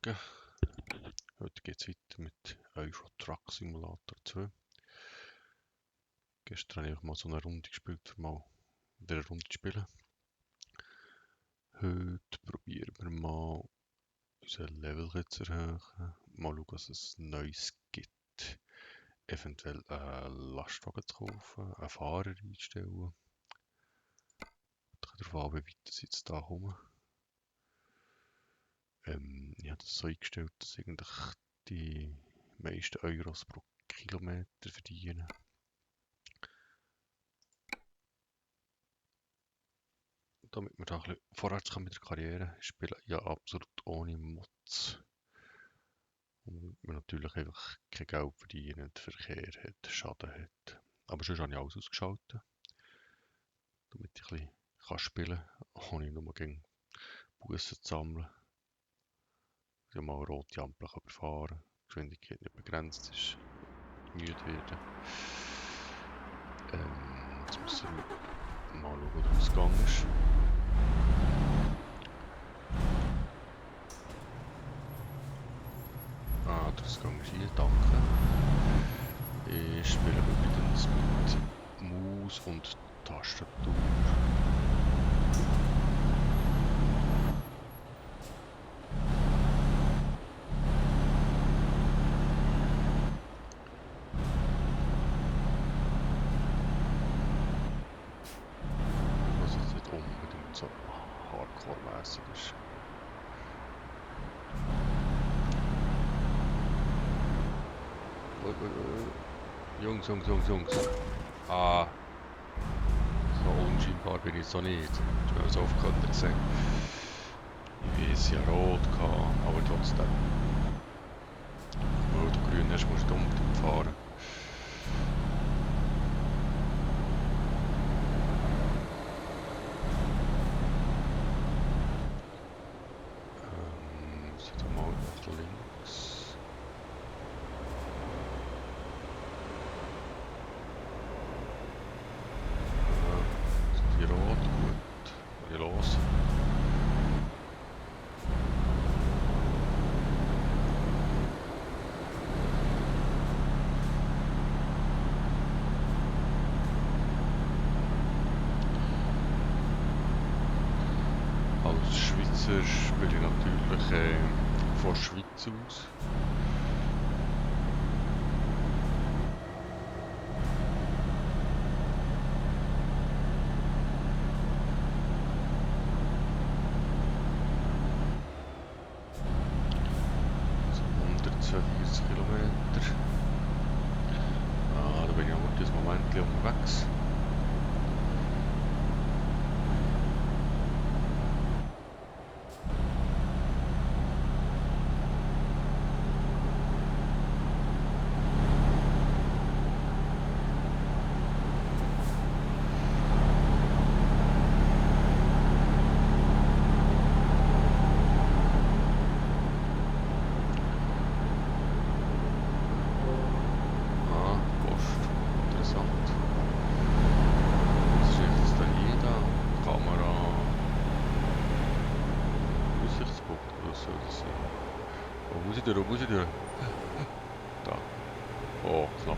Morgen. Heute geht es weiter mit Euro Truck Simulator 2. Gestern habe ich mal so eine Runde gespielt, um mal wieder eine Runde zu spielen. Heute probieren wir mal unseren Level zu erhöhen. Mal schauen, was es Neues gibt. Eventuell einen Lastwagen zu kaufen, einen Fahrer einstellen. Ich darauf an, wie weit ich jetzt da komme. Ich habe das so eingestellt, dass eigentlich die meisten Euros pro Kilometer verdienen. Damit wir da ein bisschen vorwärts kommen mit der Karriere. Ich spiele ja absolut ohne Mods. Und man natürlich einfach kein Geld verdienen, Verkehr hat, Schaden hat. Aber sonst habe ich alles ausgeschaltet. Damit ich ein bisschen spielen kann, ohne nur gegen Bussen zu sammeln. Ich mal rote Ampel überfahren, die Geschwindigkeit nicht begrenzt ist, müde werden. Jetzt müssen wir mal schauen, wie der Ausgang ist. Der Ausgang ist hier, danke. Ich spiele übrigens mit Maus und Tastatur. Was jetzt nicht unbedingt so hardcore-mäßig ist. Jungs. So unscheinbar bin ich so nicht. Ich bin so oft gesehen. Ich weiß ja rot gehabt, aber trotzdem. Weil du grün hast, musst du unbedingt fahren. Jetzt mal nach links. Die rot, gut. Was ist los? Als Schweizer spiele ich natürlich von der Schweiz aus. Also 142 Kilometer. Da bin ich noch ein Moment unterwegs. Wo muss ich durch? Da. Oh, knapp.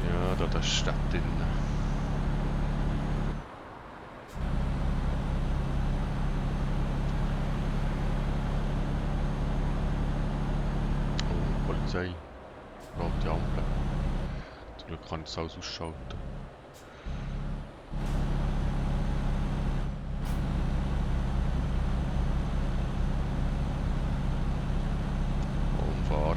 Ja, da ist Stadt drin. Polizei, rote Ampel. Zum Glück kann ich das alles ausschalten. Fahr.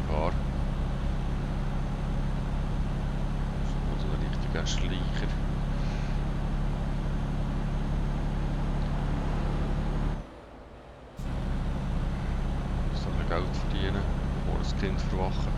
Also ein richtiger Schleicher. Ich soll Geld verdienen, bevor das Kind verwachen.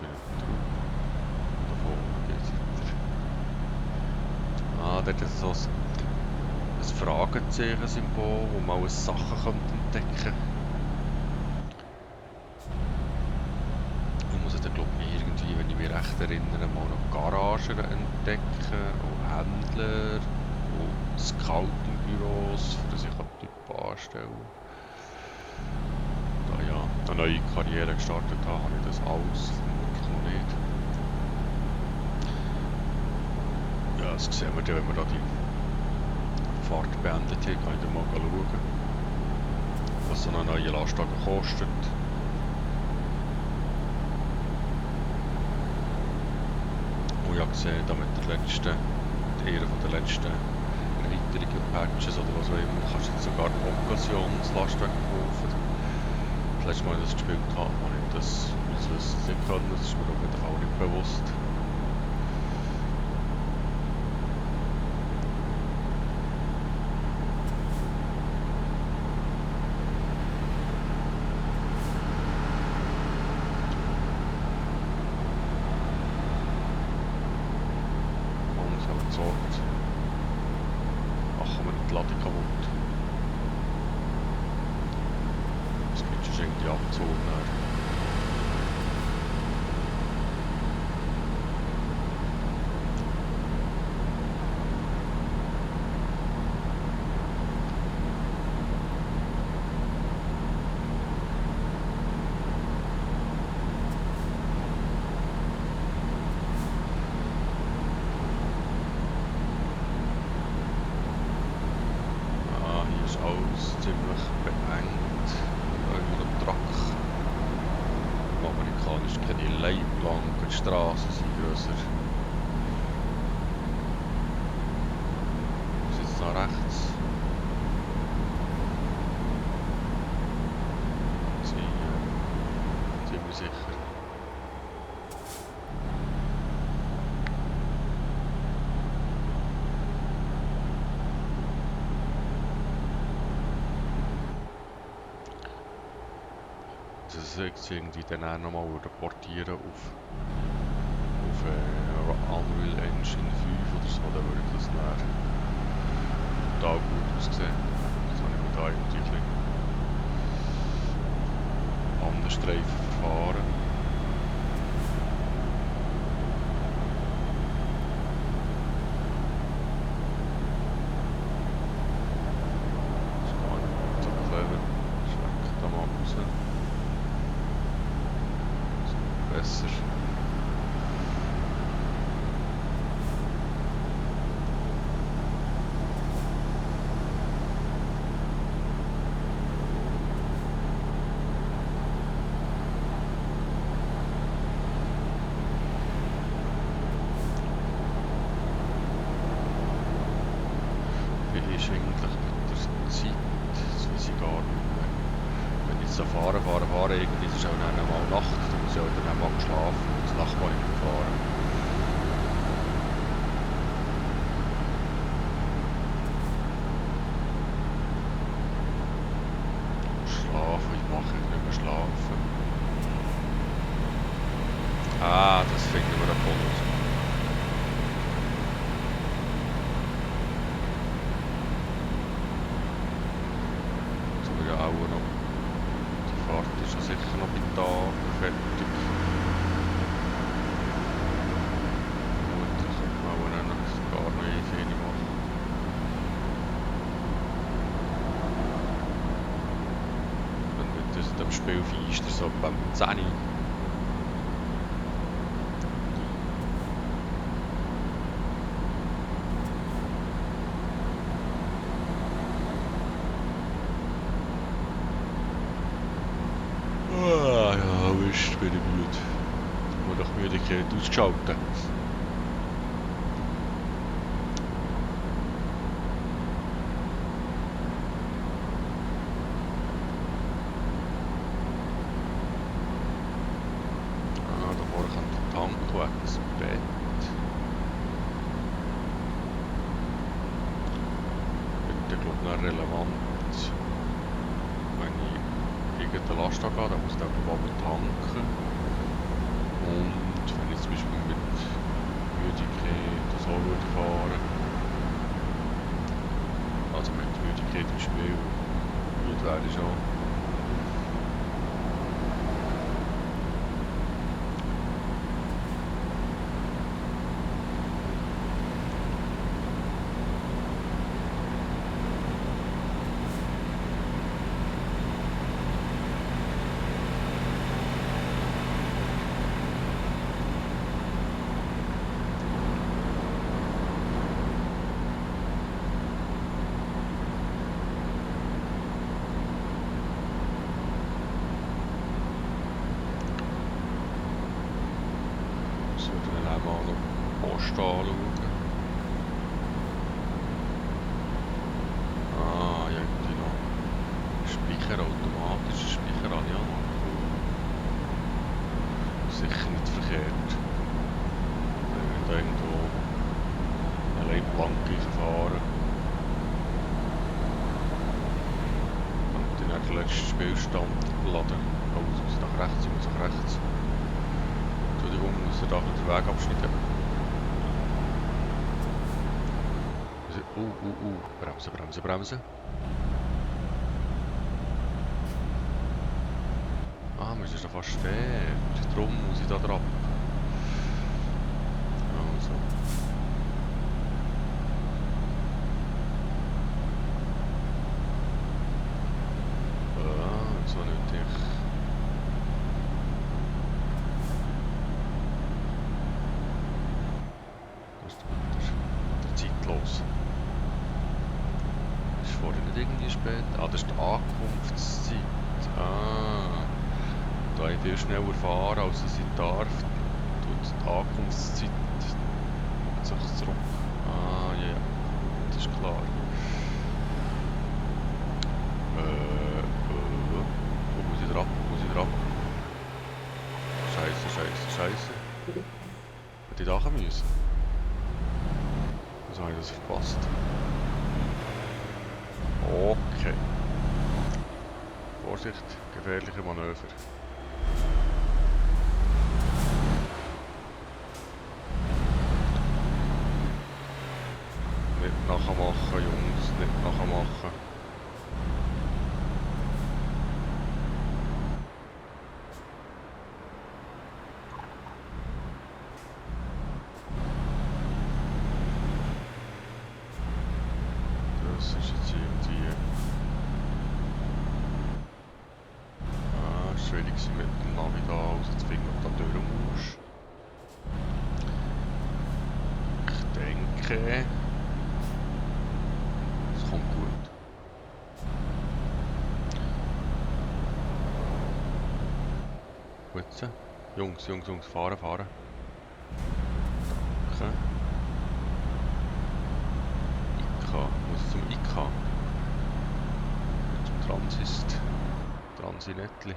Minuten. Da vorne geht es weiter. Ah, dort ist so ein Fragezeichen-Symbol, wo man alles Sachen entdecken könnte. Ich muss dann glaube ich irgendwie, wenn ich mich recht erinnere, mal noch Garagen entdecken und Händler und Scouting-Büros, für das ich Typen anstellen kann. Da ja eine neue Karriere gestartet habe, habe ich das alles vermutlich noch nicht. Ja, das sehen wir dann, wenn wir da die Fahrt beendet haben, kann ich dann mal schauen, was so eine neue Lastwagen kostet. Und ich habe gesehen, da mit der letzten, einer der letzten Erweiterungen, Patches oder was auch immer, kannst du jetzt sogar Occasions-Lastwagen kaufen. Das letzte Mal, als ich das gespielt habe, habe ich das nicht können, das ist mir auf jeden Fall nicht bewusst. Machen wir die Ladung kaputt. Das geht schon irgendwie abgezogen. Alles ziemlich beengt. Irgendwo ein Truck. Amerikanisch keine Leitplanken, die Straßen sind grösser. Was ist jetzt nach rechts? Ziemlich sicher. Das ist irgendwie dann auch nochmal portieren auf Unreal Engine 5 oder so, dann würde das dann da gut aussehen. Jetzt habe ich mir da irgendwie ein bisschen anderen Streifen verfahren. Das ist gar nicht so clever. Schwenkt da mal raus. Besser. Wie ist eigentlich mit der Zeit? Das weiß ich gar nicht mehr. Wenn ich so fahre, irgendwie ist es auch dann mal Nacht, dann muss ich auch dann mal schlafen und das Nachbar nicht mehr fahren. Schlafen, ich mache nicht mehr schlafen. Ah, das finden wir da voll aus. So ja auch noch. Die Fahrt ist ja sicher noch bei Tag fertig. Vermutlich könnte man auch noch gar noch eine machen. Dann wird das dem Spiel feister, so beim 10. Ah, ja, Mist, bin ich müde. Ich muss nach Müdigkeit ausgeschaltet. Ah, da vorne kommt der Tank weg, das Bett. Wird glaube ich noch relevant, wenn ich irgendeine Last habe, dann muss ich auch mal tanken. Und Jetzt würden wir dann mal noch die Post anschauen. Ah, ja, irgendwie noch Speicher, automatischer Speicher habe ich auch noch. Sicher nicht verkehrt. Wenn wir da irgendwo eine Leitplanke fahren. Und dann den letzten Spielstand laden. Oh, jetzt muss ich nach rechts, ich muss nach rechts. Entschuldigung, ich muss da den Weg abschneiden. Bremsen, bremsen, bremsen. Ah, wir sind schon fast fertig. Darum muss ich da drauf. Also. So nötig. Das ist der zeitlos. Ist vorher nicht irgendwie spät? Ah, das ist die Ankunftszeit. Ah. Da ich viel schneller fahren, als ich darf, tut die Ankunftszeit sich zurück. Ah, ja, ja. Das ist klar. Wo muss ich drauf? Wo muss ich drauf? Scheiße, scheiße, scheiße. Hätte ich da müssen? Wieso habe ich das verpasst? Okay. Vorsicht, gefährliche Manöver. Nicht nachmachen, Jungs, nicht nachmachen. Das ist jetzt irgendwie... schwierig mit dem Navi da herauszufinden, ob du da durch musst. Ich denke... es kommt gut. Gut. Jungs, Jungs, Jungs, fahren, fahren. Okay. IK, muss ich zum IK? Zum Transist. Transinettli.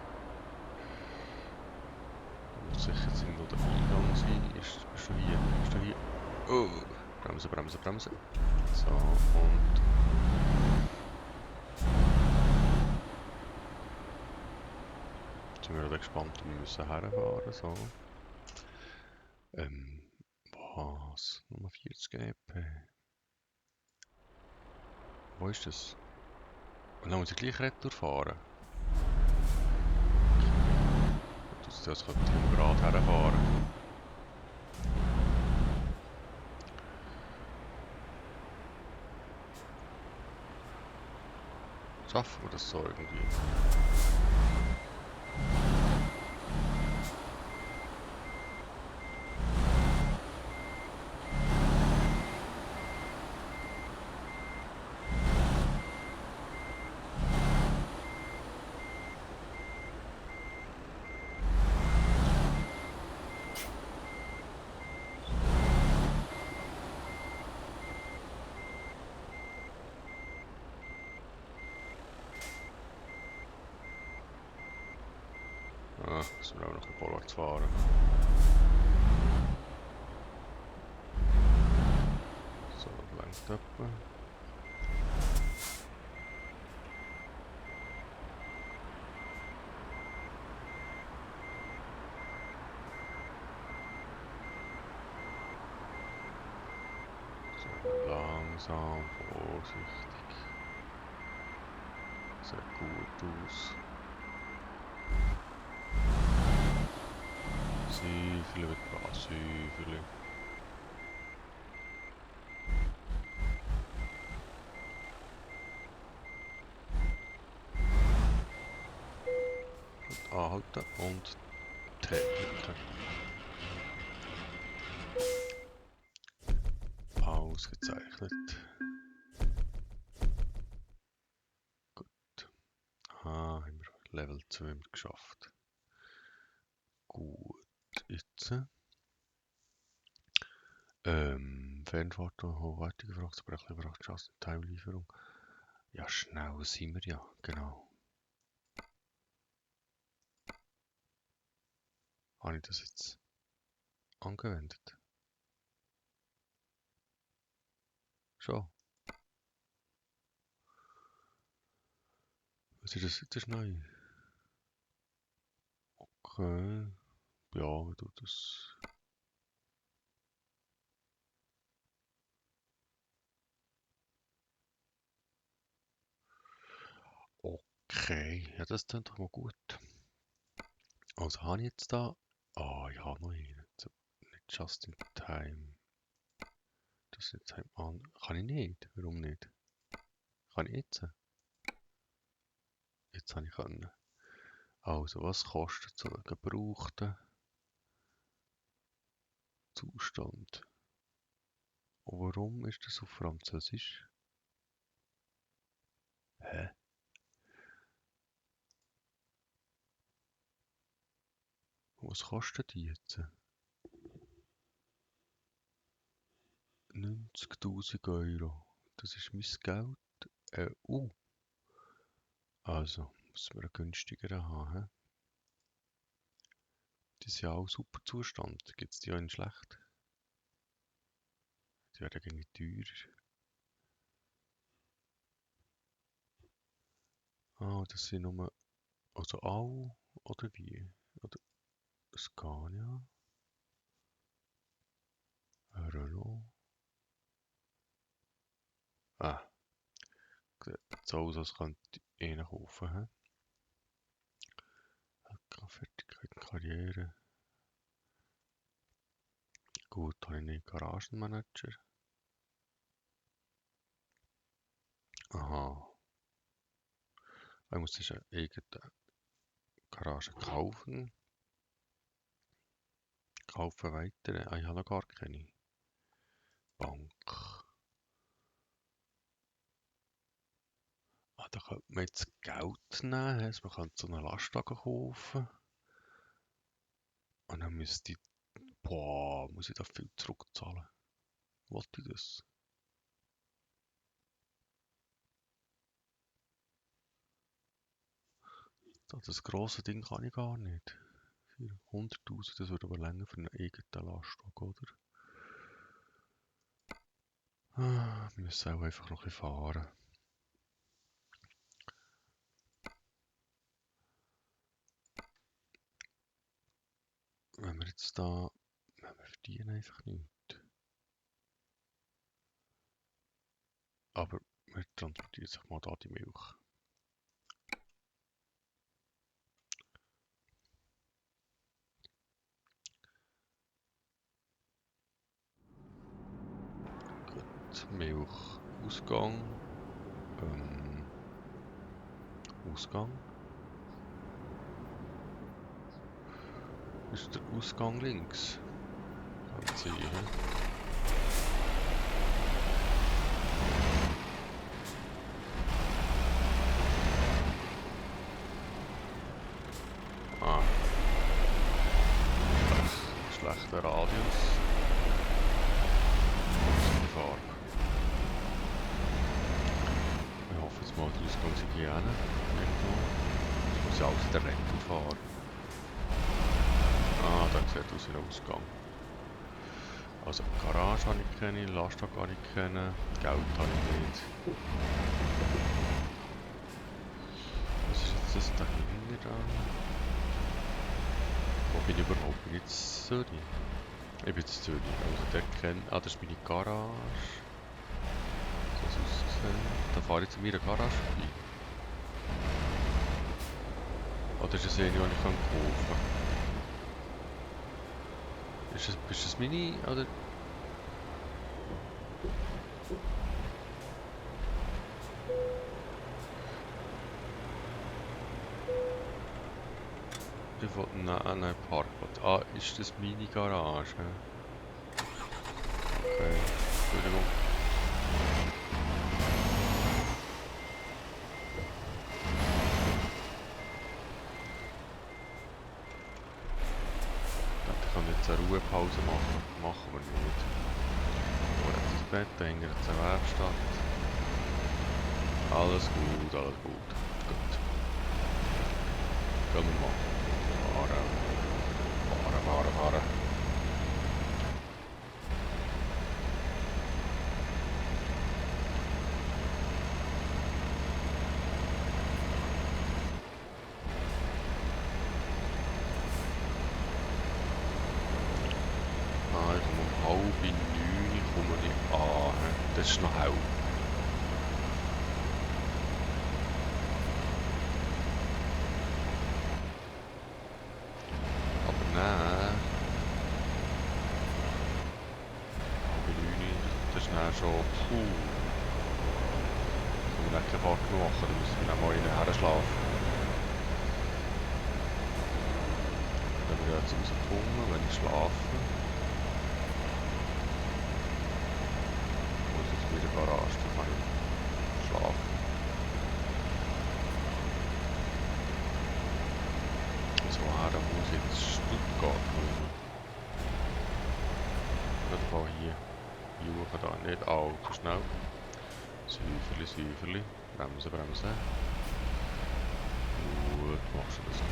Da muss sicher jetzt irgendwo der Eingang sein. Ist du hier? Ist du hier? Oh! Bremsen, bremsen, bremsen. So, und... Jetzt sind wir gerade gespannt, wo wir müssen herfahren. So. Was? Nummer 40 GP. Wo ist das? Und dann muss ich gleich retour fahren. Das könnte ich gerade herfahren. Schaffen wir das so irgendwie? Ah, müssen wir auch noch ein vorwärts fahren. So, das lenkt etwa. So, langsam, vorsichtig. Sieht gut aus. Säufele wird dran, Säufele. Gut anhalten und T-Drücken. Ausgezeichnet. Gut. Ah, haben wir Level 2 geschafft. Gut, jetzt. Fernfahrten, hochwertige Fracht, aber ein bisschen Frachtschatz, Teillieferung. Ja, schnell sind wir ja, genau. Habe ich das jetzt angewendet? Schon. Was ist das jetzt neu? Okay. Ja, wie tut das? Okay, ja, das klingt doch mal gut. Also habe ich jetzt da. Ah, ich habe noch einen. So, nicht just in time. Das jetzt halt an. Kann ich nicht? Warum nicht? Kann ich jetzt? Jetzt habe ich können. Also, was kostet so ein gebrauchter Zustand? Und warum ist das auf Französisch? Hä? Was kostet die jetzt? 90.000 Euro. Das ist mein Geld. Also, müssen wir einen günstigeren haben. He? Die sind ja auch super Zustand. Gibt es die auch in schlecht? Die werden irgendwie teurer. Ah, das sind nur. Also all oder wie? Oder Scania? Renault? Ah, sieht so aus, als könnte ich einen kaufen. He? Fertigkeit, Karriere. Gut, habe ich einen Garagenmanager. Aha. Ich muss sich eine eigene Garage kaufen. Kaufen weiter. Ah, ich habe noch gar keine. Bank. Ah, da könnte man jetzt Geld nehmen. Also man könnte so einen Lastwagen kaufen. Und dann müsste ich. Boah, muss ich da viel zurückzahlen? Wollte ich das? Das grosse Ding kann ich gar nicht. 100.000, das würde aber länger für einen eigenen Lastwagen, oder? Ah, wir müssen auch einfach noch ein bisschen fahren. Wenn wir jetzt da. Wir verdienen einfach nichts. Aber wir transportieren sich mal da die Milch. Gut, Milchausgang. Ausgang. Ist der Ausgang links? Kann sein, ne? Ah. Schlechter Radius. Die Farbe. Ich hoffe jetzt mal, die Ausgangshygiene. Irgendwo. Das muss ja alles in der Rettung fahren. Ah, da sieht aus wie ein Ausgang. Also Garage habe ich keine, Lastwagen habe ich keine, Geld habe ich nicht. Was ist jetzt das da hinten da? Wo bin ich überhaupt? Bin ich jetzt Zürich? Ich bin jetzt Zürich, also der kennt... Ah, das ist meine Garage. So soll es aussehen. Da fahre ich zu meiner Garage vorbei. Oder ist das eine, die ich kaufen kann? Ist das meine, oder? Ich wollte nein, Parkplatz. Ah, ist das meine Garage? Okay, Entschuldigung. Ich kann jetzt eine Ruhepause machen. Machen wir nicht. Bett, hinter zur Werkstatt. Alles gut, alles gut. Gut. Gehen wir mal. Fahren. Fahren, fahren, fahren. Ah, ich komme um 8:30 komme ich an. Das ist noch hell. Aber nein. 8:30, das ist dann schon... Puh. Ich kann keine Fahrt machen, da müssen wir dann mal hinterher schlafen. Dann haben wir jetzt rausgefunden, wenn ich schlafe. Muss jetzt wieder in der Garage, dann kann ich schlafen. So, dann muss ich jetzt Stuttgart kommen. Das war hier. Juchen da nicht allzu schnell. Säuferli, Säuferli. Bremsen, bremsen. Gut, machst du das gut.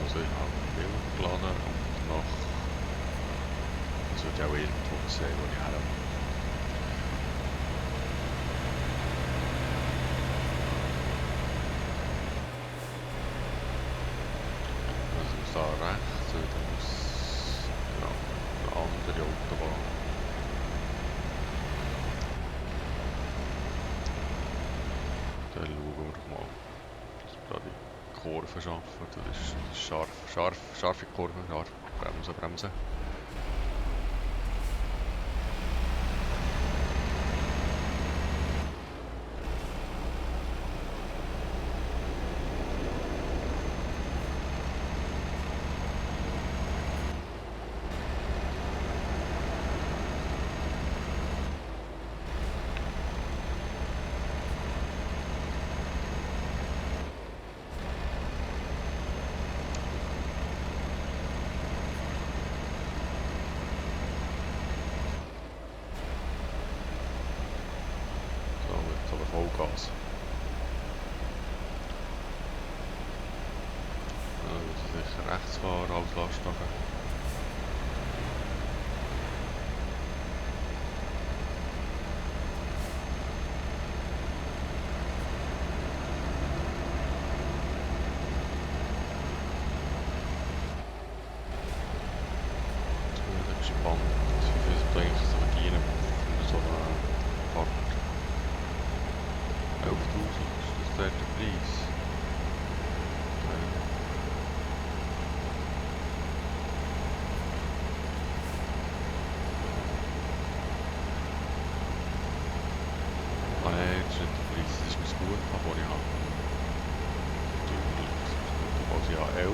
Also ich habe ein Bild geladen und noch... Das wird ja auch irgendwo sehen, wo ich her habe. Also muss da rechts, oder muss... Genau, eine andere Autobahn. Dann schauen wir doch mal, dass wir da die Kurve schaffen. Das ist scharfe Kurve, scharf. Bremsen, bremsen. So, jetzt aber Vollgas. Dann muss ich sicher rechts fahren als Lastwagen. Ich bin gespannt, wie viel es eigentlich so verdienen für so eine Fahrt. 11.000 ist das der Preis. Okay. Ah nein, das ist nicht der Preis, das ist mein Guthaben, das ich habe. Natürlich, das ist mein Guthaben. Also ja, 11.500.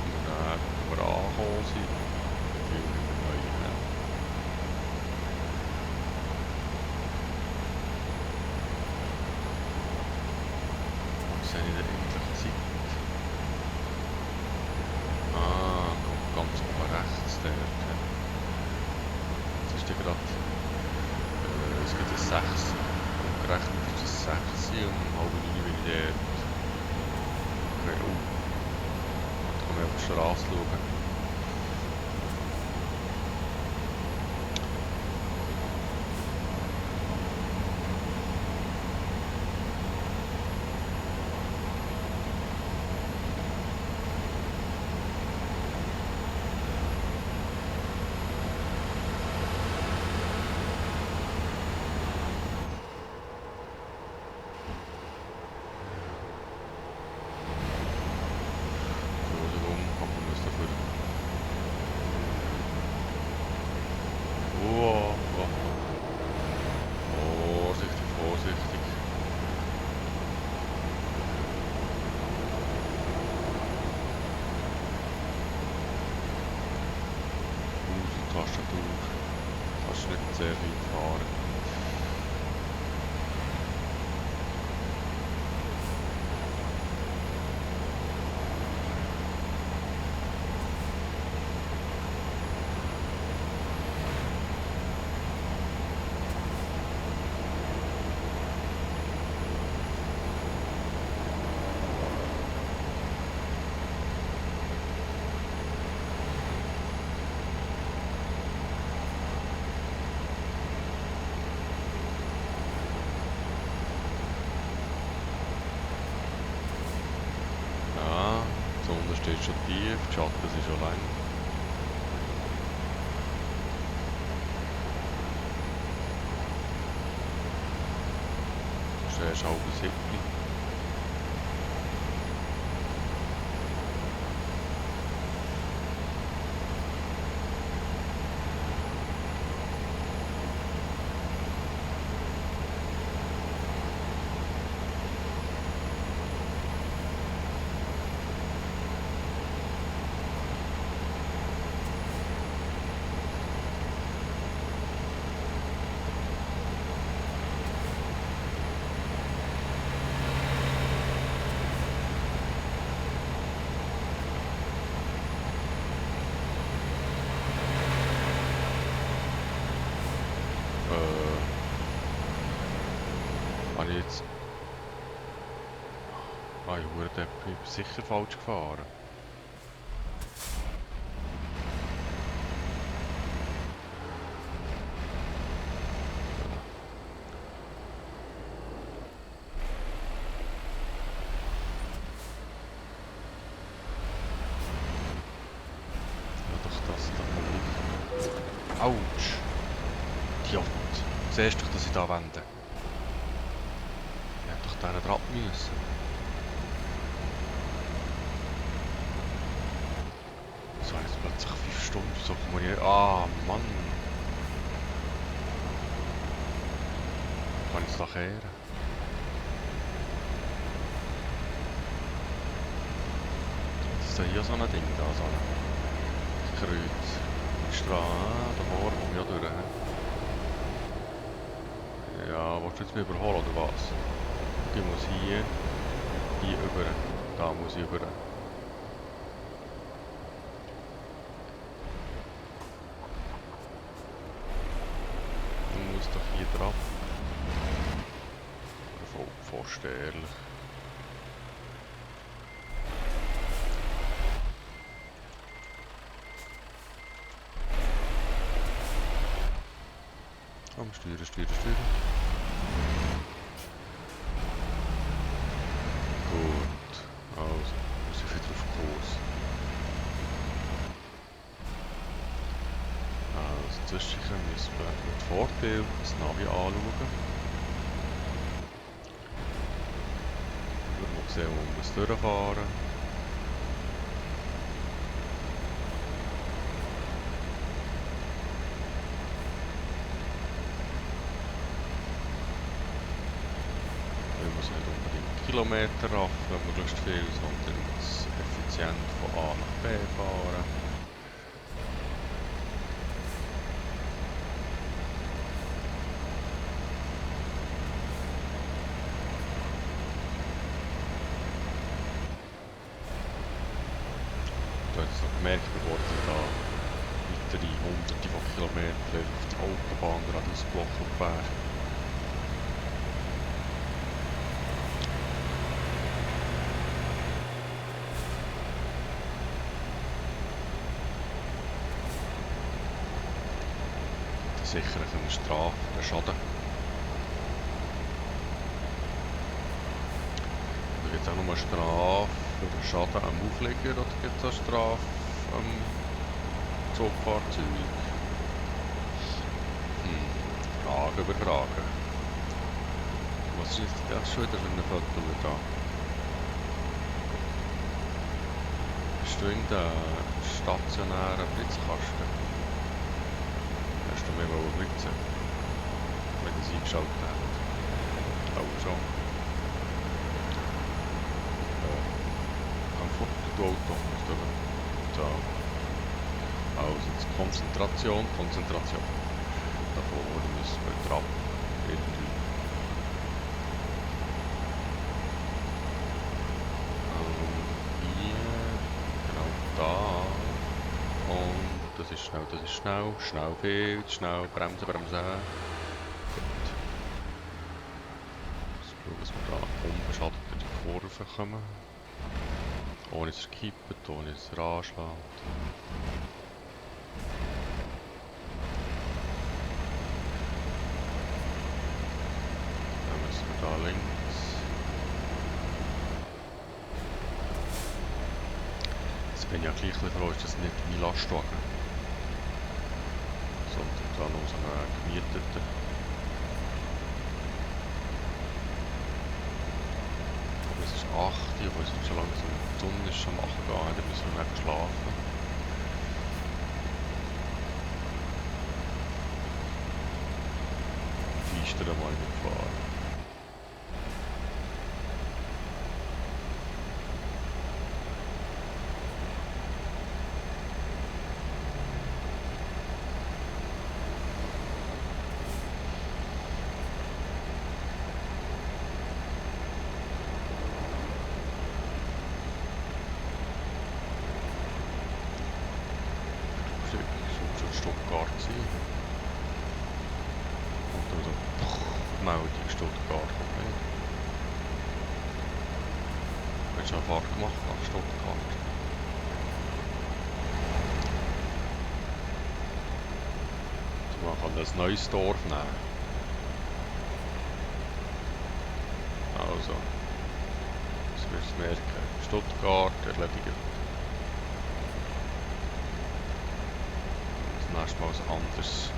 Und dann, wenn wir angekommen sind, viel neu haben. Was ist denn in der endlichen Zeit? Ah, kommt ganz oben rechts dort. Jetzt ist der gerade... es gibt ein 6. Umgerechnet ist es 6 und um 8:30 bin ich dort. Okay, oh. Da kann man auf die Straße schauen. ist schon tief, die Schatten sind schon lang. Das ist erst halb 7. Habe ich jetzt... Ah, ich bin sicher falsch gefahren. Ja, doch das da. Autsch! Idiot! Siehst du, dass ich da wende? Ich hätte doch diesen Draht müssen. So, jetzt plötzlich 5 Stunden so kumuliert. Ah, Mann! Kann ich es da kehren? Das ist ja hier so ein Ding da, so ein Kreuz. Straße, da vorne komme ich ja durch. Ja, willst du jetzt mich überholen oder was? Ich muss hier über, da muss ich über. Ich muss doch hier drauf. Fast ehrlich. Komm, steuern. Gut, also, wir sind wieder auf Kurs. Also, zwischendurch müssen wir mit Vorteil das Navi anschauen. Wir müssen sehen, wo wir es durchfahren. Wir müssen nicht unbedingt Kilometer raffen, möglichst viel, sondern effizient von A nach B fahren. Ich habe jetzt noch gemerkt, bevor ich da weitere hunderte von Kilometern auf der Autobahn Radiusblock wäre. Sicher eine Strafe, einen Schaden. Da gibt es auch noch eine Strafe für den Schaden am Auflieger oder gibt es eine Strafe am Zugfahrzeug? Fragen über Fragen. Was ist das schon wieder für ein Foto da? Bist du in der stationären Blitzkasten? Hast du mir mal blitzen, wenn ich es eingeschaltet habe? Auch schon. Komfort, du Auto. So. Also jetzt Konzentration. Da vorne müssen wir drauf. Hier, genau da. Und das ist schnell, viel zu schnell, bremsen. Gut. Jetzt schauen, dass wir da unbeschadet in die Kurve kommen. Ohne dass es kippt, ohne dass es anschlägt. Dann müssen wir da links. Dann ja gleich froh ist das nicht mein Lastwagen, sondern dann noch so einen gemieteten. Aber es ist 8 Uhr, aber es ist schon langsam, die Sonne ist schon machen gegangen, dann müssen wir nicht schlafen. Die ist dann mal mitfahren. Stuttgart sein. Und dann so, Meldung Stuttgart kommt nicht. Hast du schon eine Fahrt gemacht nach Stuttgart? Man kann ein neues Dorf nehmen. Also, das wirst du merken. Stuttgart erledigt. Das nächste Mal was anderes.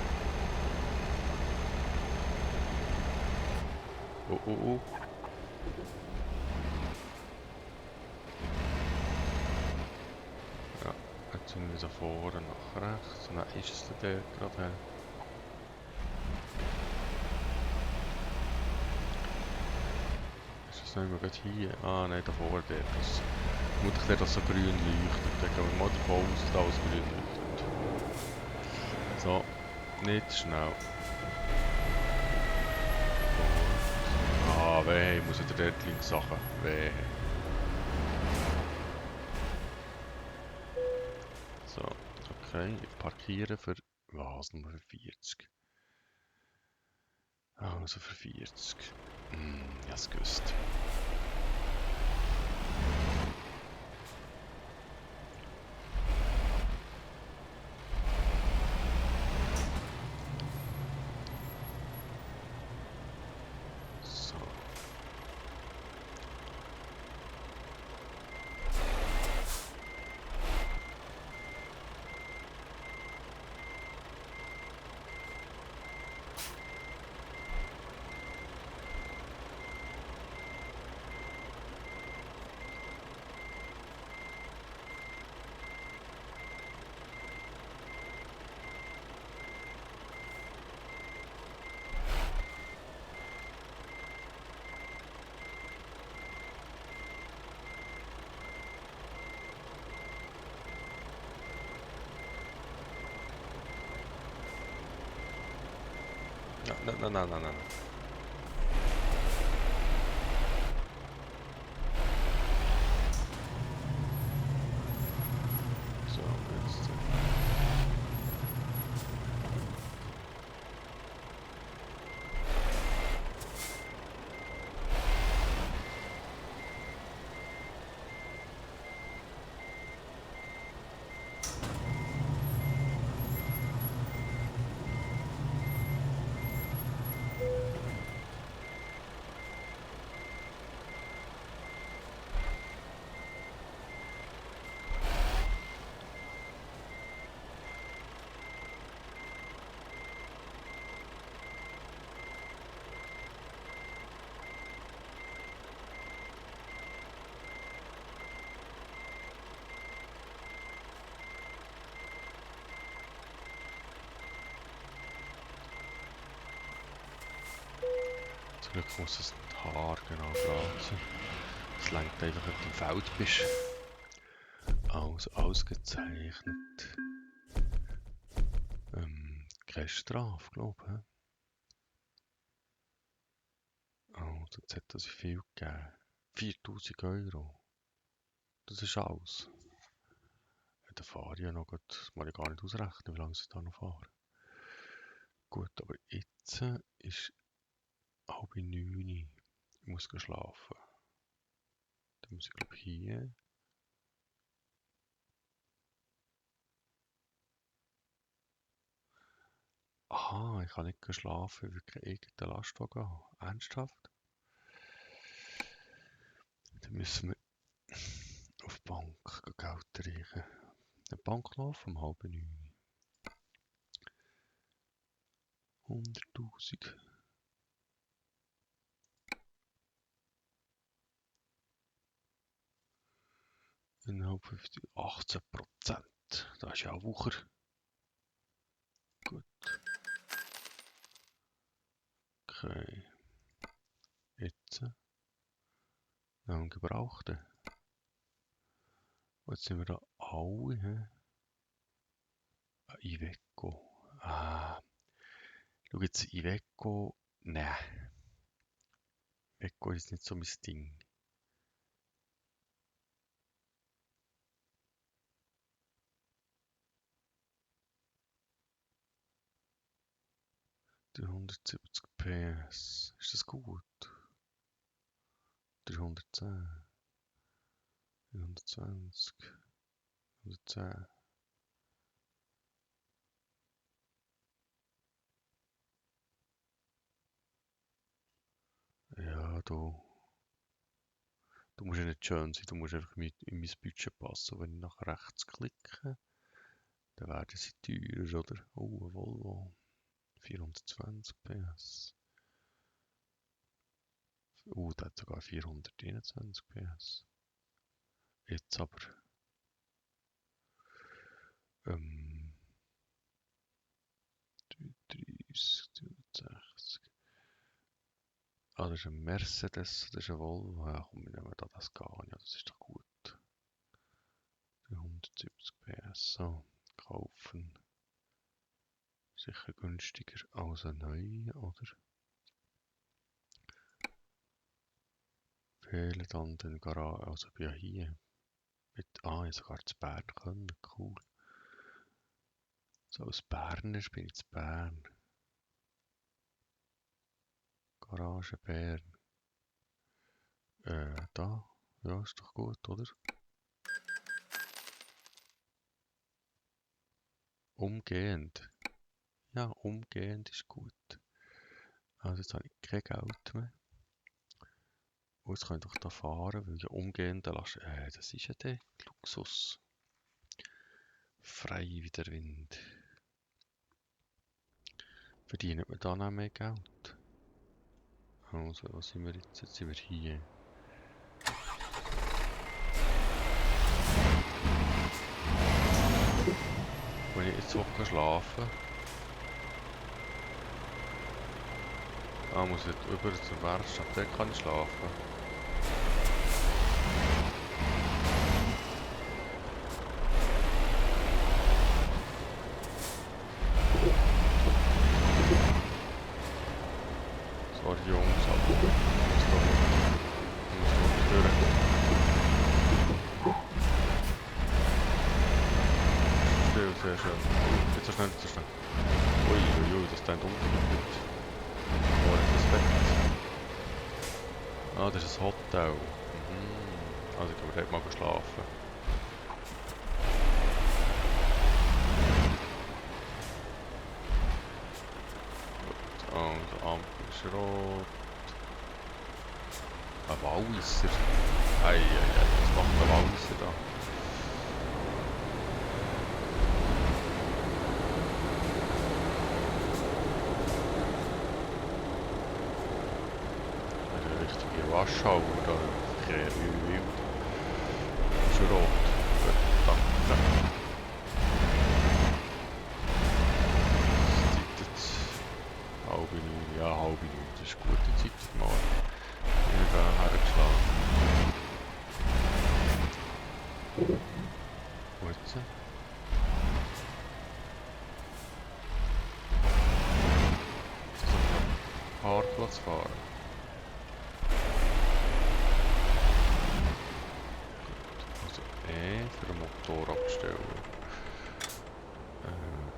Oh. Ja, jetzt sind wir so vorne nach rechts. Nein, ist es denn dort gerade? Ist es nicht mehr gerade hier? Ah nein, da vorne dort. Das vermutlich dort, dass so grün leuchtet. Dann gehen wir mal davon aus, dass da alles grün leuchtet. So, nicht schnell. Ah, weh, ich muss wieder dort links Sachen. Weh. So, okay, ich parkiere für, was, Nummer 40. Also für 40. Ich hab's gewusst. So. Nein. So, jetzt. Zum Glück muss das Haar genau gerade sein. Es lenkt einfach, wenn du im Feld bist. Also ausgezeichnet. Keine Strafe, glaube ich. Also jetzt hat das viel gegeben. 4.000 €. Das ist alles. Dann fahre ich ja noch, das muss ich gar nicht ausrechnen, wie lange ich da noch fahre. Gut, aber jetzt ist 8:30. Ich muss schlafen. Dann muss ich, glaube ich, hier. Aha, ich kann nicht schlafen, weil ich keinen eigenen Lastwagen habe. Ernsthaft? Dann müssen wir. Auf die Bank Geld reichen. Eine Bank noch um 8:30. 100.000. Innerhalb 50, 18%. Das ist ja ein Wucher. Gut. Okay. Jetzt. Lang gebraucht. Jetzt sind wir da alle. Iveco. Schau jetzt, Iveco. Nein. Iveco ist nicht so mein Ding. Die 170 PS. Ist das gut? 310. 120. 110. Ja, du. Du musst ja nicht schön sein, du musst einfach in mein Budget passen. Wenn ich nach rechts klicke, dann werden sie teurer, oder? Oh, ein Volvo. 420 PS. Der hat sogar 421 PS. Jetzt aber 30, 60. Das ist ein Mercedes, das ist ein Volvo. Ja, komm, wir nehmen da das Scania, das ist doch gut. 170 PS, so, kaufen. Sicher günstiger als ein neuer, oder? Fehlen dann den Garage, also ich bin ja hier. Ich sogar zu Bern können, cool. So als Berner bin ich zu Bern. Garage Bern. Da. Ja, ist doch gut, oder? Umgehend. Ja, umgehend ist gut. Also jetzt habe ich kein Geld mehr. Und jetzt kann ich doch da fahren, weil ja umgehend das ist ja der Luxus. Frei wie der Wind. Verdienen wir dann auch mehr Geld? Also, was sind wir jetzt? Jetzt sind wir hier. Wenn ich jetzt auch schlafen kann, muss ich jetzt über zur Werkstatt, dort kann ich schlafen. Sorry Jungs, aber ich muss da durch. Sehr schön. Nicht so schnell, nicht so schnell. Uiuiui, das klingt ungemütlich. Oh, Respekt. Das ist ein Hotel. Also ich kann dort mal schlafen. Gut, also Ampel ist rot. Ein Walliser. Was macht ein Walliser da? Warschau oder Verkehr wie wild. Ist rot. Gut, danke. Es ist jetzt 8:30. Ja, 8:30. Das ist eine gute Zeit mal. Ich bin da hergeschlagen. Wo ist sie? Parkplatz fahren. Für ein Motorrad bestellen.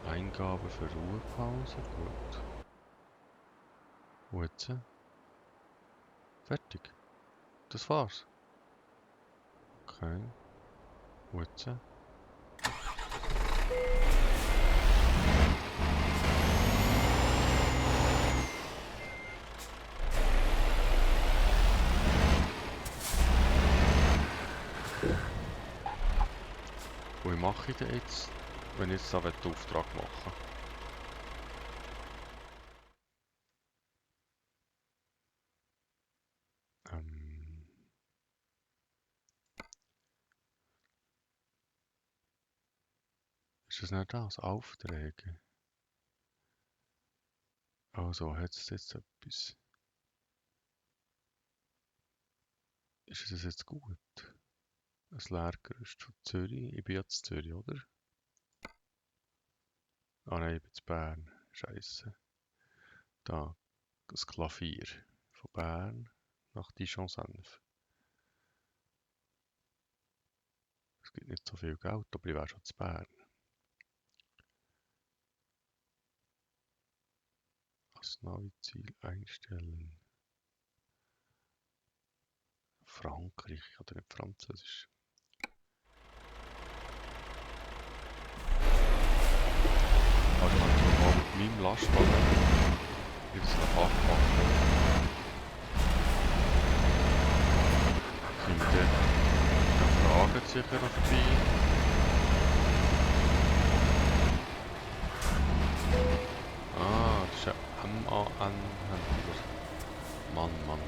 Eingabe für Ruhepause, gut. Wo jetzt? Fertig. Das war's. Okay. Wo jetzt? wie mache ich denn jetzt, wenn ich jetzt da den Auftrag machen ist das nicht das? Aufträge? Also, hat es jetzt etwas? Ist das jetzt gut? Ein Lehrgerüst von Zürich? Ich bin jetzt in Zürich, oder? Ah nein, ich bin in Bern. Scheiße. Da, das Klavier von Bern nach Dijon-Senf. Es gibt nicht so viel Geld, aber ich wäre schon zu Bern. Als Navi-Ziel einstellen. Frankreich oder nicht Französisch. Also kann ich mal mit meinem Lastwagen jetzt noch abmachen. Sind wir dann Fragen sicher noch vorbei? Ah, das ist ein MAN-Händler. Mann.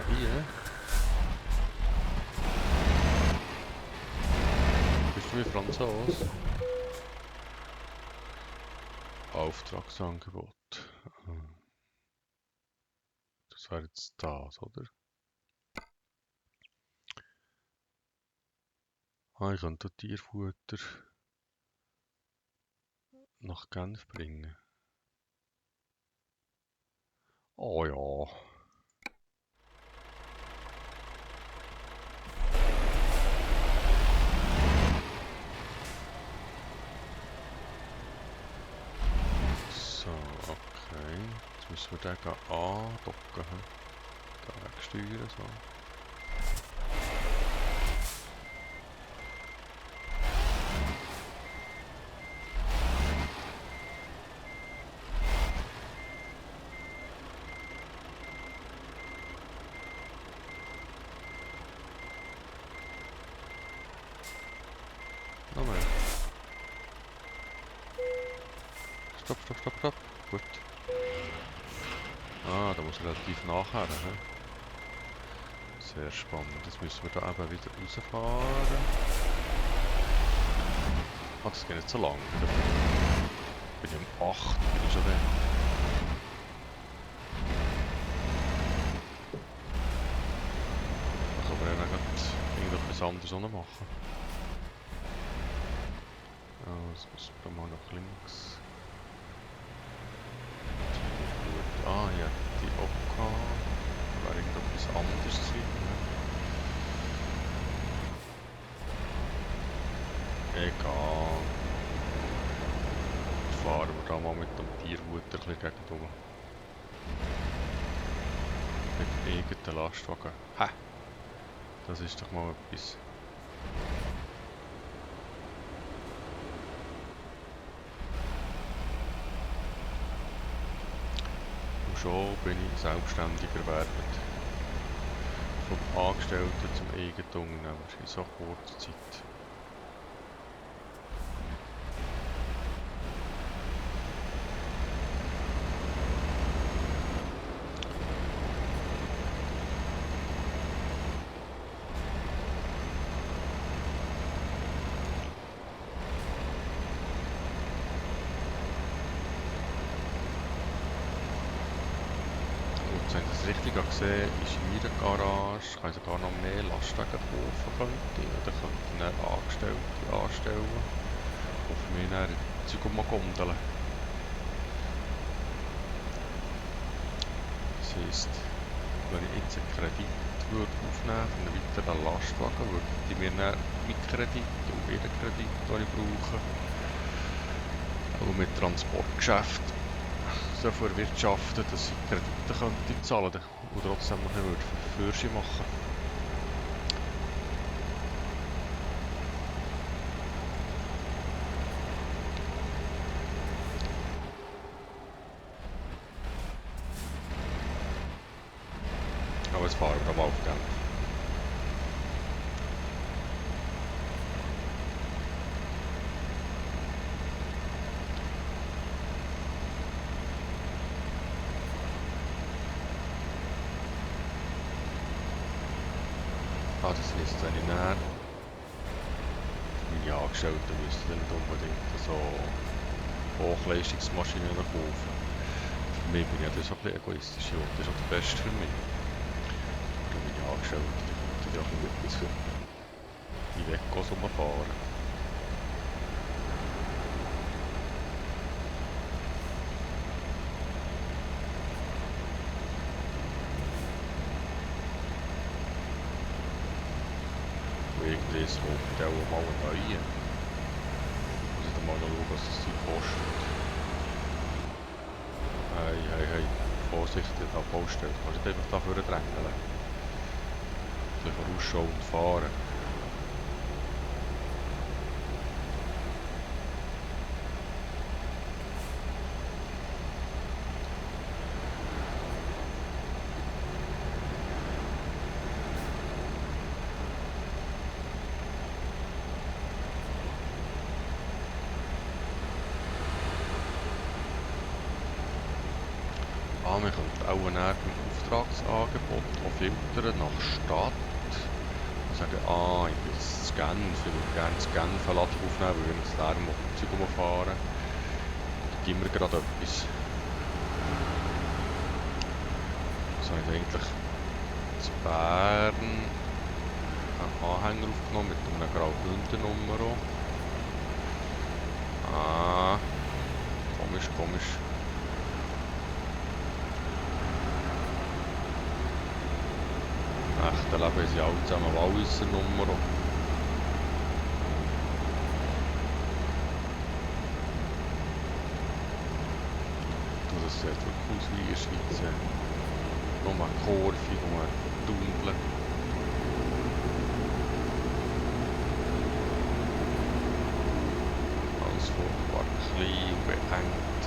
Hier? Bist du wie Franzose? Auftragsangebot. Das wäre jetzt das, oder? Ah, ich könnte Tierfutter nach Genf bringen. Oh ja. So, okay. Jetzt müssen wir den andocken. Da wegsteuern, so. Noch mehr. Stopp. Gut. Ah, da muss relativ nachher. He? Sehr spannend. Jetzt müssen wir da eben wieder rausfahren. Ah, das geht nicht so lang. Bin ich um 8, bin ich schon da. Da kann man ja dann irgendetwas anderes auch noch machen. Also, jetzt müssen wir mal nach links. Ah, hier hat die auch gehabt. Da wäre irgendetwas anderes drin. Egal. Jetzt fahren wir da mal mit dem Tierfutter ein bisschen gegen rum. Mit dem eigenen Lastwagen. Ha! Das ist doch mal etwas. Und schon bin ich selbstständig erwerbend. Vom Angestellten zum eigenen Unternehmer in so kurzer Zeit. Wenn ich das richtig gesehen habe, ist in meiner Garage, ich kann sogar noch mehr Lastwagen kaufen könnte, oder könnte eine Angestellte anstellen, die für mich dann Zeug gondeln. Das heisst, wenn ich jetzt einen Kredit würde aufnehmen für einen weiteren Lastwagen, würde die mir dann meinen Kredit und ihren Kredit, den ich brauche, Und mit Transportgeschäft so viel erwirtschaften, dass ich Kredite könnte zahlen könnte und trotzdem noch nicht Fürsche machen. Aber jetzt fahren wir mal auf Genf. Ah, das heisst, wenn ich näher meine Angestellten müssten nicht unbedingt so Hochleistungsmaschinen kaufen. Für mich bin ich ja das auch ein bisschen egoistisch. Ich will das ist auch das Beste für mich. Und meine Angestellten, die auch mit etwas für die Wegos rumfahren. Irgendwie ist der auch mal ein neuer. Muss ich dann mal noch schauen, was das Zeug kostet. Hey, vorsichtig an der Baustelle. Du kannst nicht einfach da vorne drängeln. So vorausschauen und fahren. Wir können auch näher beim Auftragsangebot auch filtern nach Stadt. Und sagen, ich bin jetzt in Genf, ich würde gerne in Genf eine Ladung aufnehmen, weil wir jetzt da im Zeug rumfahren. Da geben wir gerade etwas. So habe ich eigentlich in Bern einen Anhänger aufgenommen mit einer Graubünden-Nummer. Komisch. Echte Leben sind alle zusammen Walliser Nummer. Das sieht wirklich aus wie in der Schweiz. Nur Kurve, nur Tunnel. Alles furchtbar klein und beengt.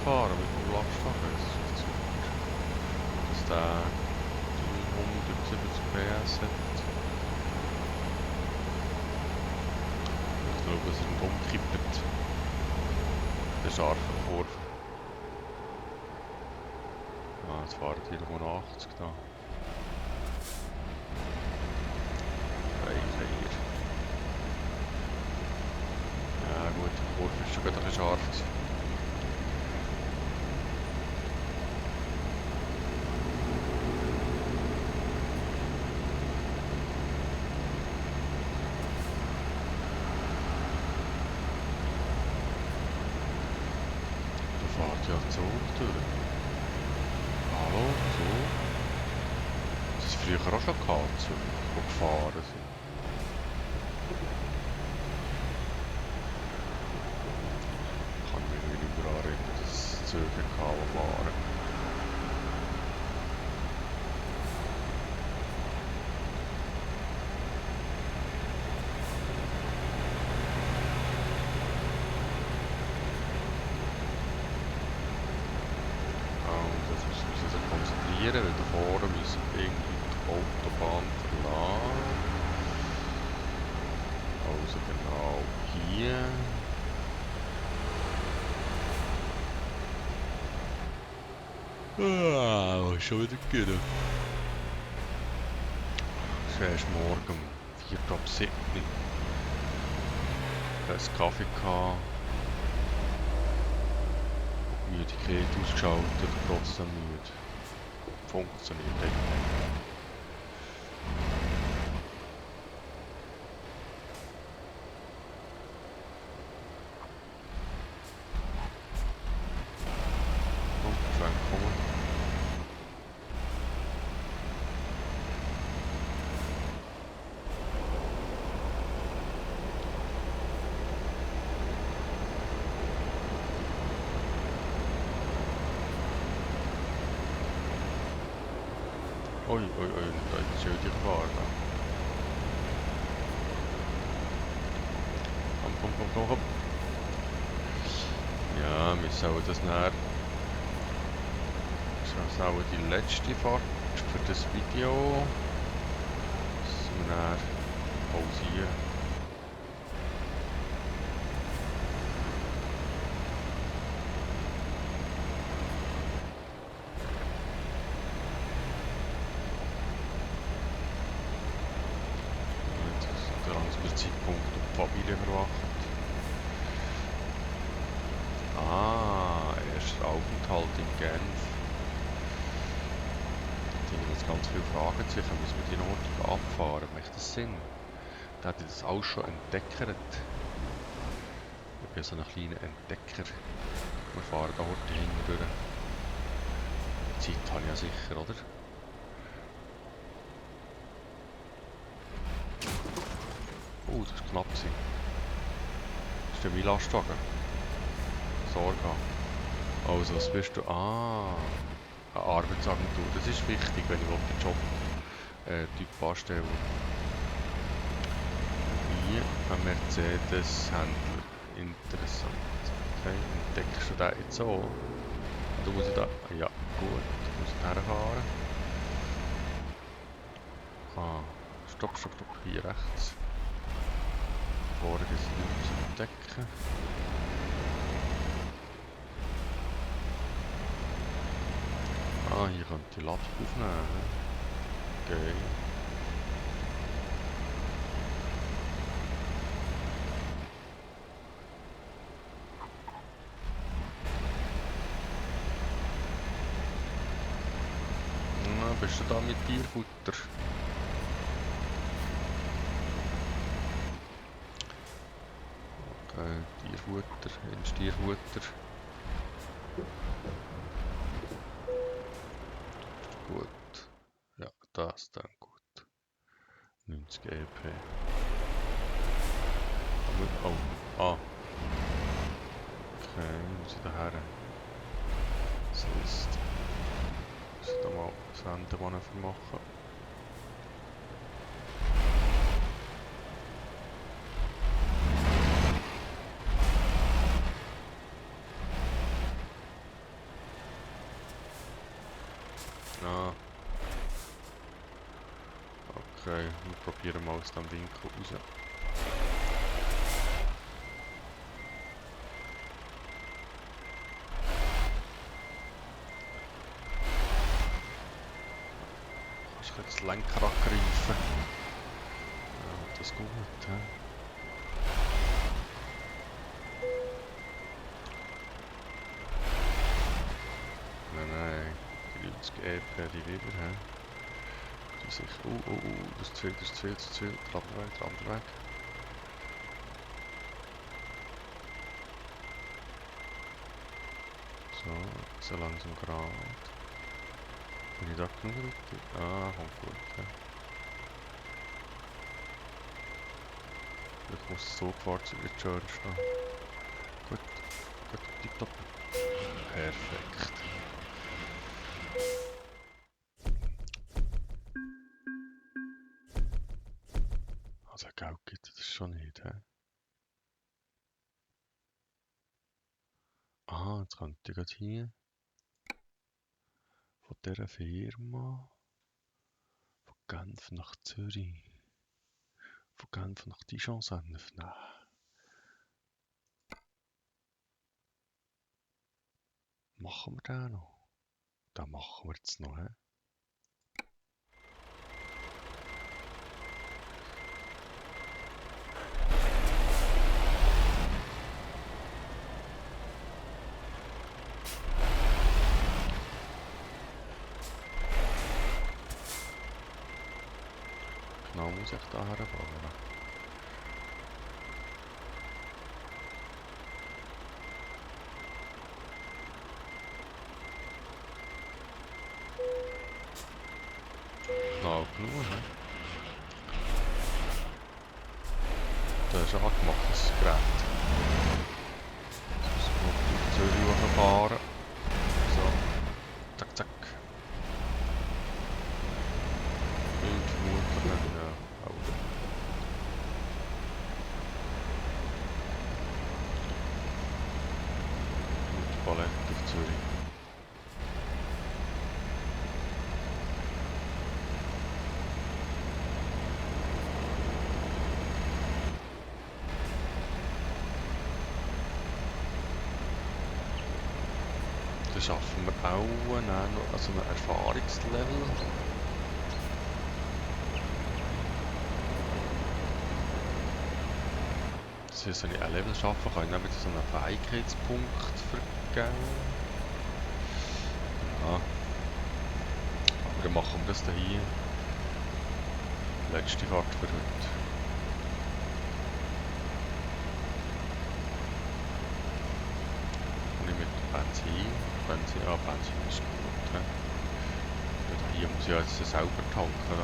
Fahren mit dem Lastwagen, das ist super. Dass der 170 PS hat. Ich glaube, dass er nicht umkippt. Der scharfe Kurve. Jetzt fahren die 180 da. Hier. Ja gut, die Kurve ist schon ein bisschen scharf. Ja, Zug durch. Hallo, Zug? Das ist früher auch schon gehabt, Zug, die gefahren sind. Ich kann mich nicht mehr erinnern, dass es Züge gehabt, die fahren. Weil da vorne müssen wir irgendwie die Autobahn verlassen. Also genau hier. Schon wieder gehen. Es ist erst morgen um 4:07 Uhr. Ich hatte einen Kaffee gehabt. Müdigkeit ausgeschaltet, trotzdem müde. Funktioniert echt nicht. Ui, ui, ui, da ist schön die Gefahr. Da. Komm, komm, komm, komm, komm. Ja, wir sollen das nachher... Das ist auch die letzte Fahrt für das Video. Das wir nachher pausieren. Der langsame Zeitpunkt auf die Familie verwacht. Ah, erster Aufenthalt in Genf. Da haben jetzt ganz viele Fragen zu. Müssen wir die Nordung abfahren? Macht das Sinn? Da hat das auch schon entdeckert. Ich bin so ein kleiner Entdecker. Wir fahren da heute hindurch. Die Zeit habe ich ja sicher, oder? Oh, das war knapp. Das ist der mein Lastwagen. Sorge. Also, was bist du? Ah, eine Arbeitsagentur. Das ist wichtig, wenn ich den Job Typ anstelle. Hier ein Mercedes-Händler. Interessant. Okay, entdeckst du den jetzt auch? Du musst da. Ja, gut. Du musst herfahren. Ah, stopp, stopp, stopp. Hier rechts. Vorne ist nichts zu entdecken. Ah, hier könnt ihr die Ladung aufnehmen. Okay. Na, bist du da mit Tierfutter? Okay, Tierfutter, ins Tierfutter. Gut. Ja, das dann gut. 90 EP. Oh, ah. Okay, muss ich da her? Das ist... Ich muss da mal das Ende vermachen. Ah. Okay, wir probieren mal aus dem Winkel raus. Kannst du jetzt das Lenkrad greifen? Ja, das gut, hä? Nein, nein, die 90 EP, die wieder, hä? Das ist sicher... das ist zu viel, das ist zu viel, das ist zu viel. Der andere Weg. So, so langsam gerade. Bin ich da genug richtig? Ah, kommt gut, ja. Ich muss das Zugfahrzeug nicht schön stehen. Gut, gut, tipptopp. Perfekt. Also Geld gibt es schon nicht, hä? Aha, jetzt könnte ich gerade hier von dieser Firma von Genf nach Zürich, von Genf nach Dijon-Senf nehmen. Machen wir den noch? Den machen wir jetzt noch, hä? Genau muss ich da herfahren. Genau genug, hä? Das ist ein angemachtes Gerät. Jetzt müssen wir durch Zürich hochfahren. So, zack, zack. Dann schaffen wir auch noch also ein Erfahrungslevel. Das heißt, wenn ich ein Level schaffen kann, ich dann wieder so einen Fähigkeitspunkt vergeben. Ja. Aber dann machen wir das hier. Letzte Karte für heute. Und ich mit Benzin. Benzin ist gut. Ja. Hier muss ich jetzt selber tanken. Da.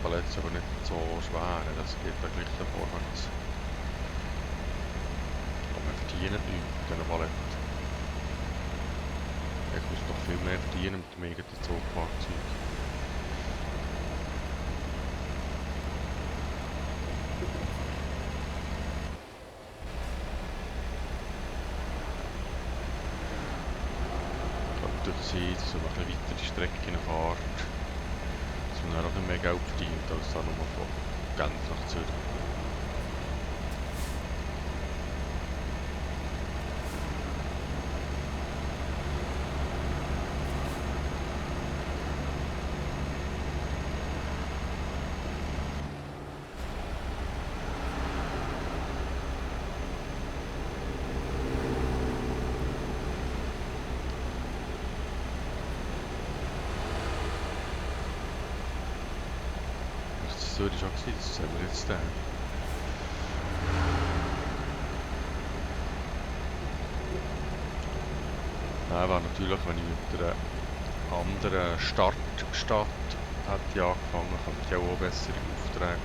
Palette ist aber nicht so schwer, das geht da gleich vorwärts. Aber wir verdienen nichts mit diesen Paletten. Ich muss noch viel mehr verdienen mit dem eigenen Zugfahrzeug. Könnte sein, dass man eine weitere Strecke fährt. Dass man dann auch nicht mehr Geld verdient, als dann nur von Genf nach Zürich. Das würde ich auch gesehen, das sehen wir jetzt da. Aber natürlich, wenn ich mit einer anderen Startstadt hätte angefangen, könnte ich auch bessere Aufträge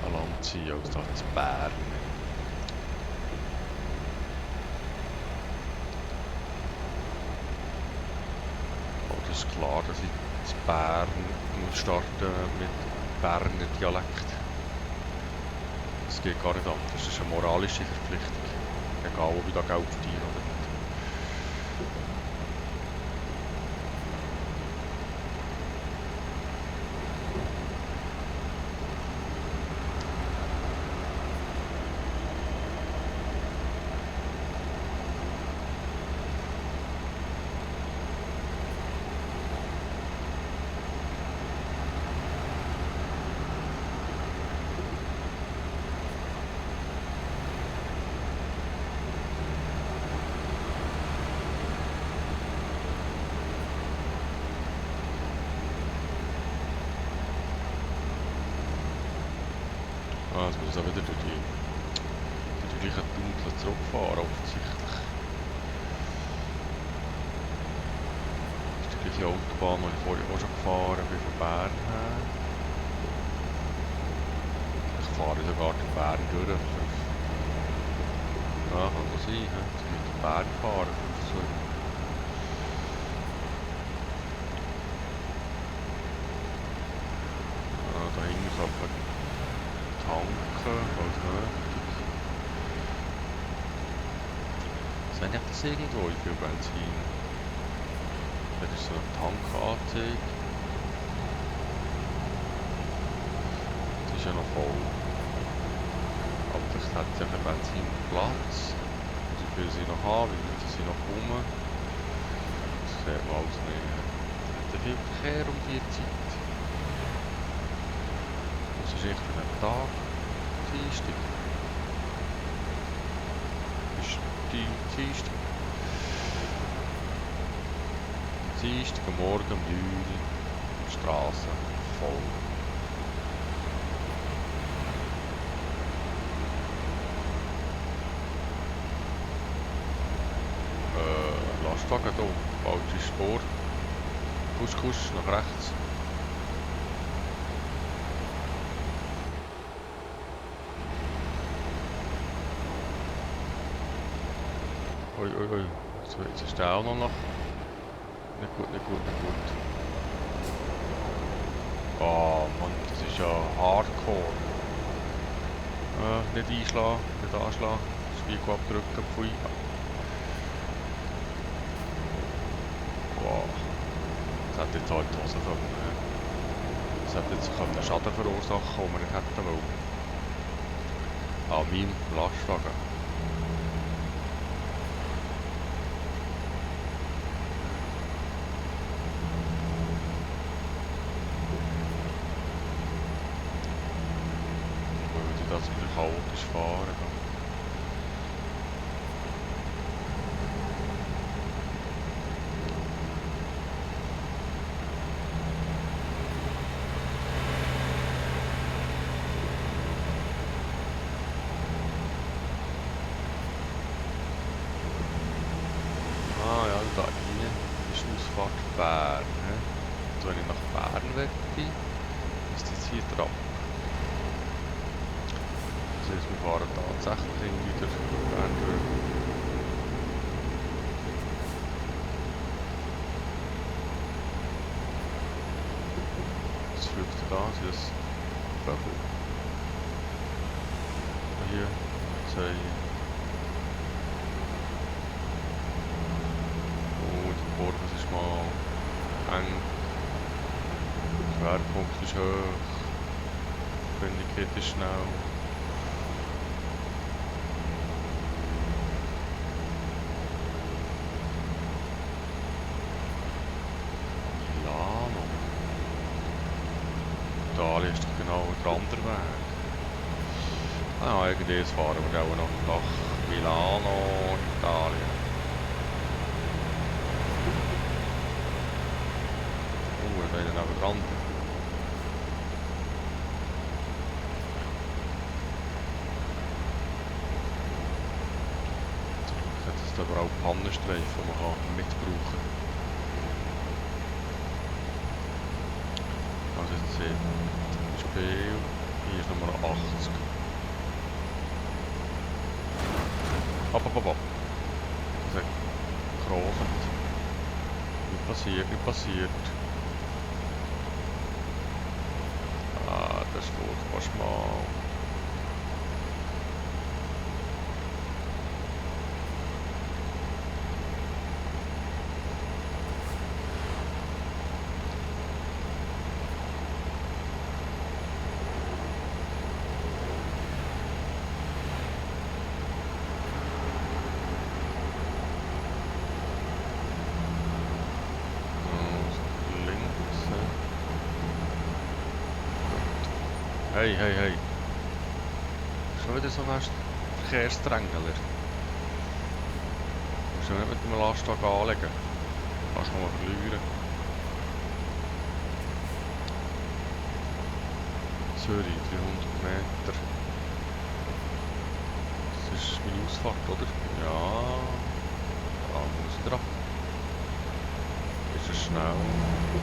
an Land ziehen als da in Bern. Aber das ist klar, dass ich in Bern muss starten mit Berner Dialekt. Das geht gar nicht anders. Das ist eine moralische Verpflichtung. Egal, ob ich da Geld verdiene oder nicht. Ah, jetzt muss ich auch wieder durch die gleichen Tunnel zurückfahren, offensichtlich. Das ist die gleiche Autobahn, die ich vorher auch schon gefahren bin, von Bern her. Ich fahre sogar durch Bern durch. Ja, kann so sein, jetzt muss ich durch Bern fahren. Da hinten kann man tanken, falls nötig. Sehe ich das irgendwo, wie viel Benzin? Das ist so eine Tankanzeige. Das ist ja noch voll. Aber das hat ja kein Benzinplatz. Wie viel sie noch haben, wie viel sie noch kommen. Das sieht man alles nicht. Es hat viel Verkehr um diese Zeit. Das ist echt für einen Tag. Dienstag. Ist die Dienstag. Dienstag am Morgen um 9 Uhr. Straße voll. Lastwagen hier. Falsche Spur. Kuss nach rechts. Ui. Jetzt ist der auch noch nach. Nicht gut. Oh Mann, das ist ja hardcore. Nicht einschlagen, nicht anschlagen. Spiegel abdrücken, pfui. Das hat jetzt halt die Hose können. Das hat jetzt einen Schaden verursachen, den wir nicht hätten wollen. An meinem Lastwagen. Weil ich das wieder chaotisch fahren kann. Ah ja, da hier ist Ausfahrt Bern. Also wenn ich nach Bern möchte, ist das hier dran. Das heisst, wir fahren tatsächlich wieder Bern durch. Was fliegt da? Das ist ein Vögel. Hier, zwei. Die Kurve ist mal eng. Der Schwerpunkt ist hoch. Die Geschwindigkeit ist schnell. Milano. Italien ist doch genau der andere Weg. Ah, irgendwie fahren wir auch noch nach Milano, Italien. Da ist neben dran. Zum Glück hat es aber auch Pannenstreifen, die man mitbrauchen kann. Also jetzt sehen zum Beispiel, hier ist Nummer 80. Ab. Das hat gekrochen. Nicht passiert. Ah, das ist furchtbar schmal. Hey. Schon wieder so ein Verkehrsdrängler. Musst du nicht mit dem Lastwagen anlegen. Kannst du mal verlieren. Zürich, 300 Meter. Das ist meine Ausfahrt, oder? Ja. Da muss ich drauf. Ist es schnell?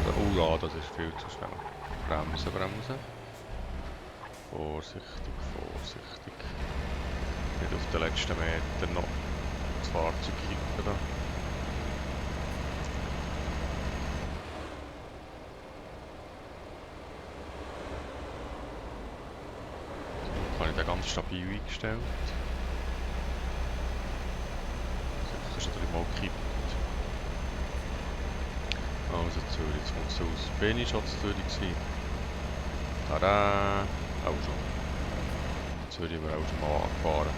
Oh ja, das ist viel zu schnell. Bremsen. Vorsichtig. Nicht auf den letzten Meter noch das Fahrzeug kippen. So habe ich den ganz stabil eingestellt. Sicher ist er mal gekippt. Also Zürich, jetzt kommt es aus. Bin ich schon zu Zürich gewesen? Tada! Auch schon. Zürich wir auch schon mal angefahren.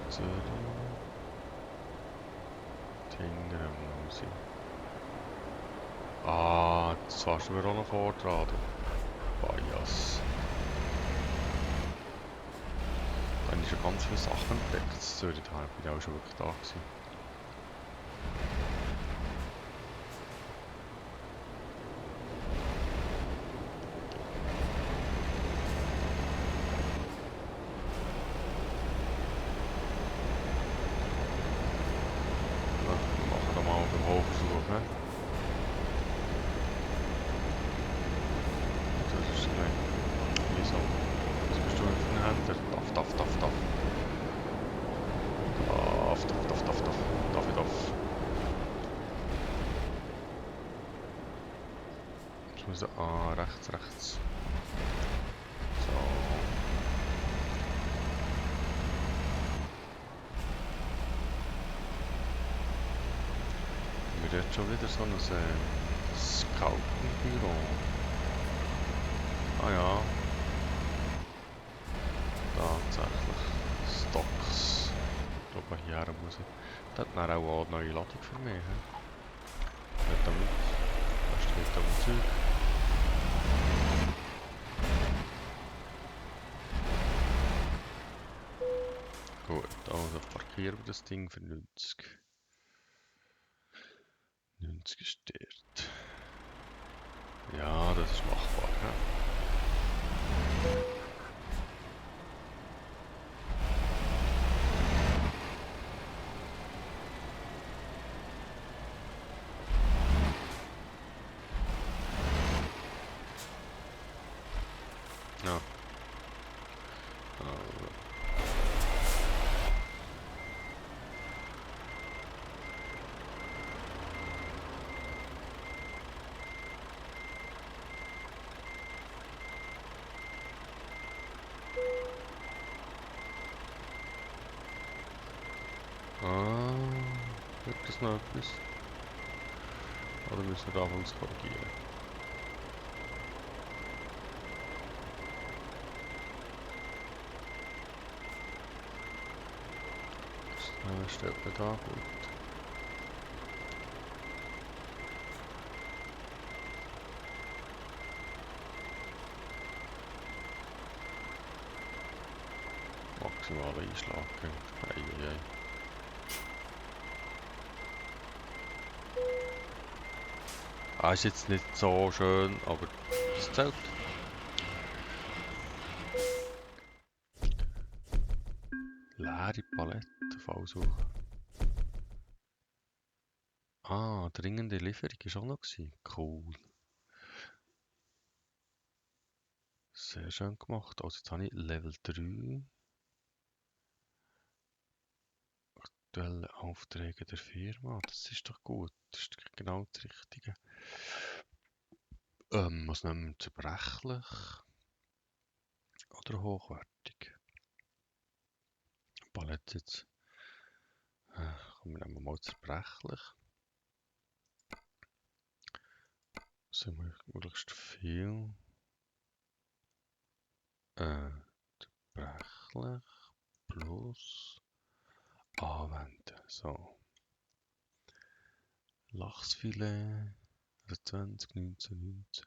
Zürich. Tingeren muss ich. Ah, das hast du mir auch noch vortragen. Bias. Dann ist schon ganz viele Sachen entdeckt in Zürich, da bin ich auch schon wirklich da gewesen. Ja, wir machen da mal beim Hochversuch, ne? Das ist gleich. Wieso? Was bist du für ein Händler? Darf. Darf. Jetzt muss ich... Ah, rechts. So. Wir haben schon wieder so ein Scouting-Büro. Ah ja. Tatsächlich. Stocks. Ich glaube, hierher muss ich. Das hat dann auch eine neue Ladung für mich. Nicht damit. Da steht da ein Zeug. Gut, also parkieren wir das Ding für 90. 90 ist dort. Ja, das ist machbar. Ja. Ja. Also. Wird das noch etwas? Oder müssen wir da anfangs korrigieren? Das steht mir da gut. Maximale Einschlagpunkt. Eieiei. Ah, ist jetzt nicht so schön, aber es zählt. Leere Palette, Fallsuche. Ah, dringende Lieferung war auch noch gewesen. Cool. Sehr schön gemacht. Also jetzt habe ich Level 3. Aktuelle Aufträge der Firma. Das ist doch gut. Das ist genau das Richtige. Was nehmen wir? Zerbrechlich oder hochwertig? Palette jetzt. Komm, wir nehmen mal zerbrechlich. So möglichst viel. Zerbrechlich plus anwenden. So. Lachsfilet. 20, 19, 19.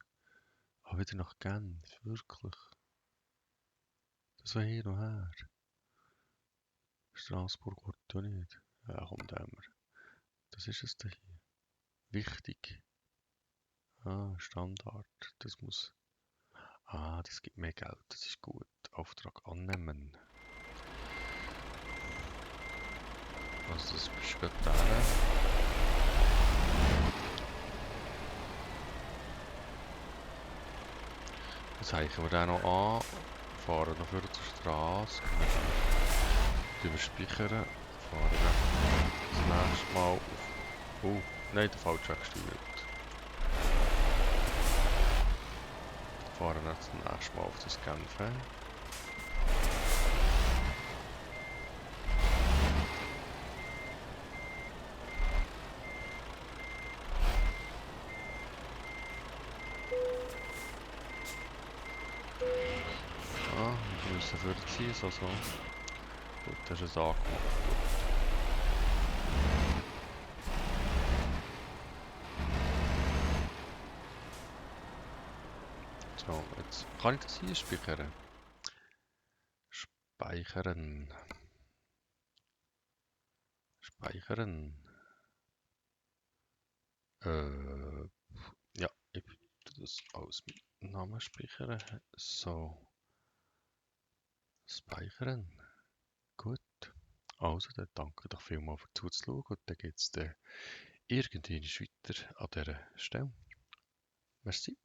Ah, wieder nach Genf. Wirklich. Das war hier noch her. Straßburg wird ja nicht. Ja, komm, da haben wir. Das ist es da hier. Wichtig. Ah, Standard. Das muss. Ah, das gibt mehr Geld. Das ist gut. Auftrag annehmen. Also, das bist gerade da. Jetzt zeichnen wir den noch an. Fahren noch für zur Straße. Überspeichern. Fahren dann das nächste Mal auf. Oh, nein, der falsche Weg gesteuert. Fahren wir das nächste Mal auf das Genf. Ah, wir müssen vorziehen, so. Gut, das ist es angemacht. So, jetzt kann ich das hier speichern. Speichern. Speichern. Ja, ich tue das alles mit Namen speichern. So. Speichern. Gut. Also, dann danke doch vielmals für zuzuschauen und dann geht es irgendwann weiter an dieser Stelle. Merci.